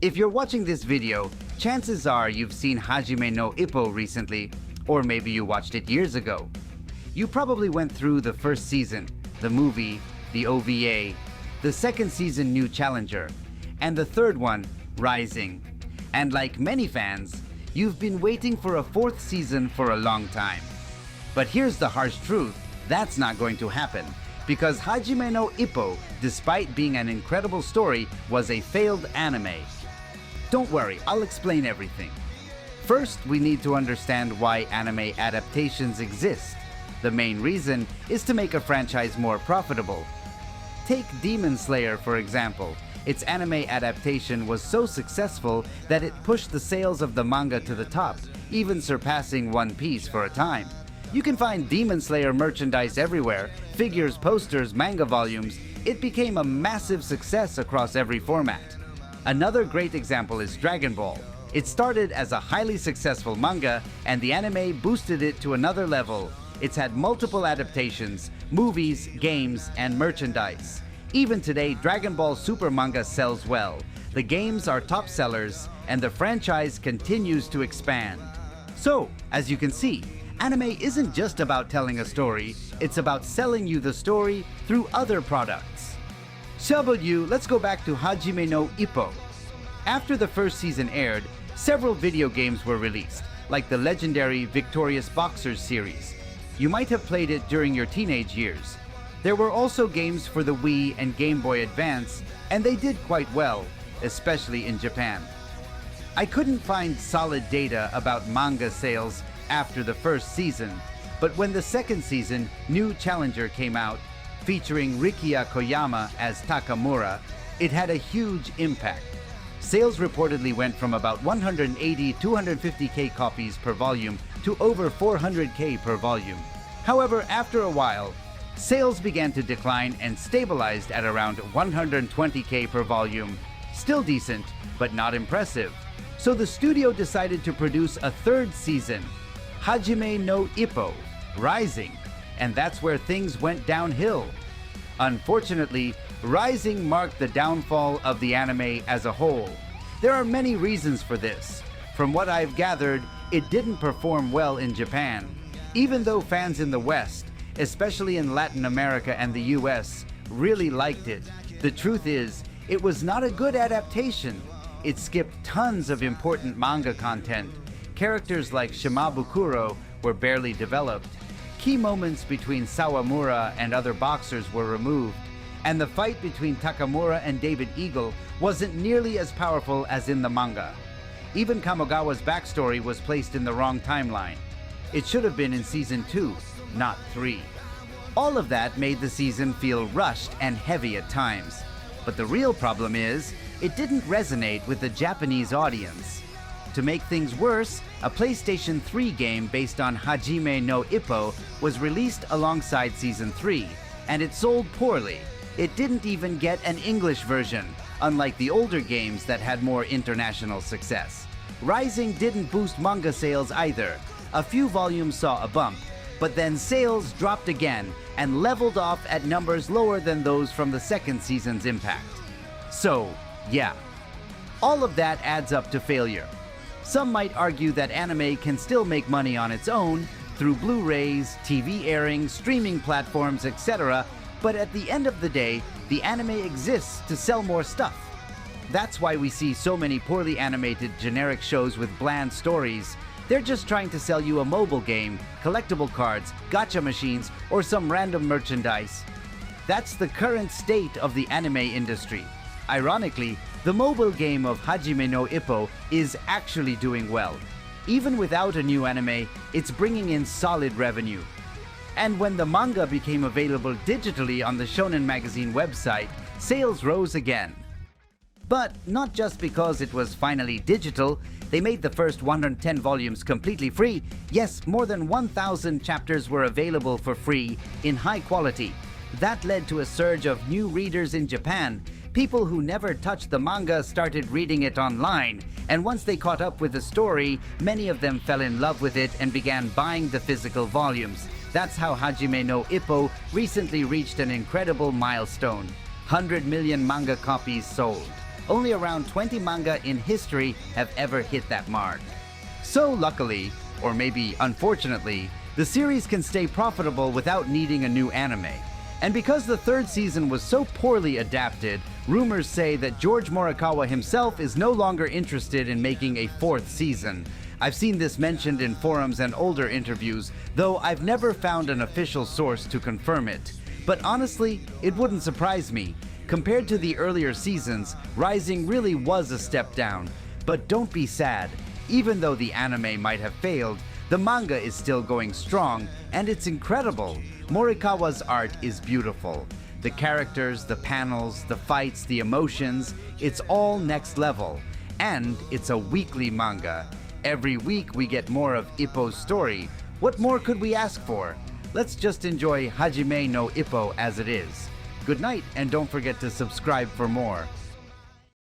If you're watching this video, chances are you've seen Hajime no Ippo recently, or maybe you watched it years ago. You probably went through the first season, the movie, the OVA, the second season New Challenger, and the third one, Rising. And like many fans, you've been waiting for a fourth season for a long time. But here's the harsh truth, that's not going to happen, because Hajime no Ippo, despite being an incredible story, was a failed anime. Don't worry, I'll explain everything. First, we need to understand why anime adaptations exist. The main reason is to make a franchise more profitable. Take Demon Slayer, for example. Its anime adaptation was so successful that it pushed the sales of the manga to the top, even surpassing One Piece for a time. You can find Demon Slayer merchandise everywhere, figures, posters, manga volumes. It became a massive success across every format. Another great example is Dragon Ball. It started as a highly successful manga, and the anime boosted it to another level. It's had multiple adaptations, movies, games, and merchandise. Even today, Dragon Ball Super manga sells well. The games are top sellers, and the franchise continues to expand. So, as you can see, anime isn't just about telling a story, it's about selling you the story through other products. Let's go back to Hajime no Ippo. After the first season aired, several video games were released, like the legendary Victorious Boxers series. You might have played it during your teenage years. There were also games for the Wii and Game Boy Advance, and they did quite well, especially in Japan. I couldn't find solid data about manga sales after the first season, but when the second season, New Challenger, came out, featuring Rikiya Koyama as Takamura, it had a huge impact. Sales reportedly went from about 180-250k copies per volume to over 400k per volume. However, after a while, sales began to decline and stabilized at around 120k per volume. Still decent, but not impressive. So the studio decided to produce a third season, Hajime no Ippo, Rising, and that's where things went downhill. Unfortunately, Rising marked the downfall of the anime as a whole. There are many reasons for this. From what I've gathered, it didn't perform well in Japan. Even though fans in the West, especially in Latin America and the US, really liked it, the truth is, it was not a good adaptation. It skipped tons of important manga content. Characters like Shimabukuro were barely developed. Key moments between Sawamura and other boxers were removed, and the fight between Takamura and David Eagle wasn't nearly as powerful as in the manga. Even Kamogawa's backstory was placed in the wrong timeline. It should have been in Season 2, not 3. All of that made the season feel rushed and heavy at times. But the real problem is, it didn't resonate with the Japanese audience. To make things worse, a PlayStation 3 game based on Hajime no Ippo was released alongside Season 3, and it sold poorly. It didn't even get an English version, unlike the older games that had more international success. Rising didn't boost manga sales either. A few volumes saw a bump, but then sales dropped again and leveled off at numbers lower than those from the second season's impact. So, yeah, all of that adds up to failure. Some might argue that anime can still make money on its own through Blu-rays, TV airings, streaming platforms, etc., but at the end of the day, the anime exists to sell more stuff. That's why we see so many poorly animated generic shows with bland stories. They're just trying to sell you a mobile game, collectible cards, gacha machines, or some random merchandise. That's the current state of the anime industry. Ironically, the mobile game of Hajime no Ippo is actually doing well. Even without a new anime, it's bringing in solid revenue. And when the manga became available digitally on the Shonen Magazine website, sales rose again. But not just because it was finally digital, they made the first 110 volumes completely free. Yes, more than 1,000 chapters were available for free in high quality. That led to a surge of new readers in Japan. People who never touched the manga started reading it online, and once they caught up with the story, many of them fell in love with it and began buying the physical volumes. That's how Hajime no Ippo recently reached an incredible milestone: 100 million manga copies sold. Only around 20 manga in history have ever hit that mark. So luckily, or maybe unfortunately, the series can stay profitable without needing a new anime. And because the third season was so poorly adapted, rumors say that George Morikawa himself is no longer interested in making a fourth season. I've seen this mentioned in forums and older interviews, though I've never found an official source to confirm it. But honestly, it wouldn't surprise me. Compared to the earlier seasons, Rising really was a step down. But don't be sad. Even though the anime might have failed, the manga is still going strong, and it's incredible. Morikawa's art is beautiful. The characters, the panels, the fights, the emotions, it's all next level. And it's a weekly manga. Every week we get more of Ippo's story. What more could we ask for? Let's just enjoy Hajime no Ippo as it is. Good night, and don't forget to subscribe for more.